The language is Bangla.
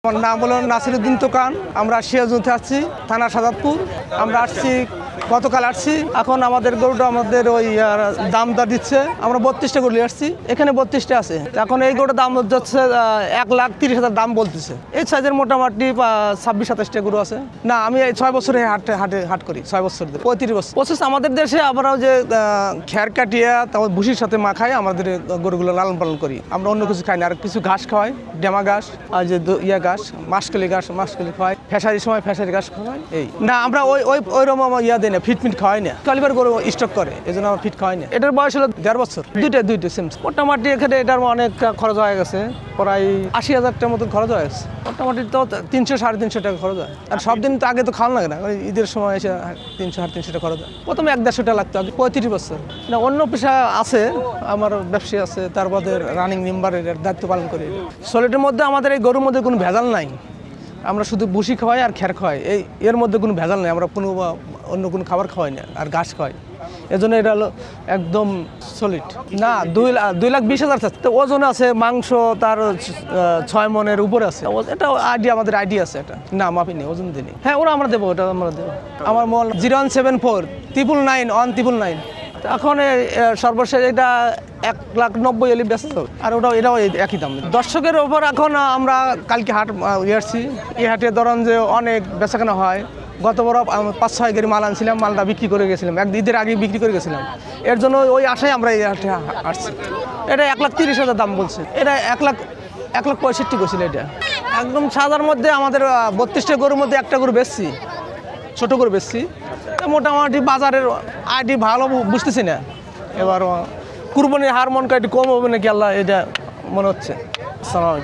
আমার নাম হলো নাসিরউদ্দিন তোকান। আমরা সিরাজগঞ্জে আসছি, থানা সাজাদপুর। আমরা আসছি গতকাল আসছি। এখন আমাদের গরুটা আমাদের ওই দামটা দিচ্ছে। আমরা 32টা গরু নিয়ে আসছি, এখানে 32টা আছে। এখন এই গরুটার দাম হচ্ছে 1,30,000 দাম বলতেছে। এই সাইজের মোটামুটি 26-27টা গরু আছে। না, আমি এই 6 বছরে হাট করি, 6 বছর ধরে, 35 বছর। প্রসেস আমাদের দেশে আমরাও যে খ্যার কাটিয়া তারপর ভুসির সাথে মাখাই আমাদের গরুগুলো লালন পালন করি। আমরা অন্য কিছু খাই না, আর কিছু ঘাস খাওয়াই, ডেমা ঘাস আর যে ঘাস, মাসকলি খাওয়াই, ফেসারির সময় ফেসারি ঘাস খাওয়াই। এই না, আমরা ওইরকম দিই না, ফিট খাওয়াই না। কালিবার গরু স্টক করে, এই জন্য আমরা ফিট খাওয়াই না। এটার বয়স হলো 1.5 বছর। দুইটা সেম। মোটামুটি এখানে এটার অনেক খরচ হয়ে গেছে, প্রায় 80,000 মতন খরচ হয়ে গেছে। মোটামুটি তো 300-350 টাকা খরচ হয়। আর সব দিন তো আগে তো খাওয়ানো লাগে না, ঈদের সময় এসে 300-350 টাকা খরচ হয়। প্রথমে 1-150 টাকা লাগতো, আগে 35 বছর। না, অন্য পেশা আছে, আমার ব্যবসা আছে, তার বাদে রানিং মেম্বারের দায়িত্ব পালন করি। সলিডের মধ্যে আমাদের এই গরুর মধ্যে কোনো ভেজাল নাই। আমরা শুধু ভুসি খাওয়াই আর খ্যার খাওয়াই, এর মধ্যে কোনো ভেজাল নেই। আমরা কোনো অন্য কোনো খাবার খাওয়াই না, আর ঘাস খাওয়াই। এজন্য এটা হলো একদম সলিড। না, 2,20,000 তো ওজন আছে, মাংস তার 6 মনের উপরে আছে। এটা আমাদের আইডিয়া আছে। এটা না, মাপি নেই, ওজন দিই। হ্যাঁ, ওরা আমরা দেবো, ওটা আমরা দেবো। আমার মোবাইল 0174-999-999। এখন সর্বশেষ এটা 1,90,000 বেচা যাবে, আর এটাও একই দাম। দর্শকের ওপর এখন আমরা কালকে হাট আসছি। এই হাটে ধরেন যে অনেক বেচাকেনা হয়। গত বড় 5-6 গাড়ি মাল আনছিলাম, মালটা বিক্রি করে গেছিলাম, ঈদের আগে বিক্রি করে গেছিলাম। এর জন্য ওই আশায় আমরা এই হাটে আসছি। এটা 1,30,000 দাম বলছে। এটা 1,65,000 করছিল। এটা একদম সাদার মধ্যে আমাদের 32টা গরুর মধ্যে একটা গরু বেচছি, ছোট গরু বেচছি। মোটামুটি বাজারের আইডি ভালো বুঝতেছি না। এবার কুরবানির হার মনটা একটু কম হবে নাকি আল্লাহ, এটা মনে হচ্ছে। আসসালামু আলাইকুম।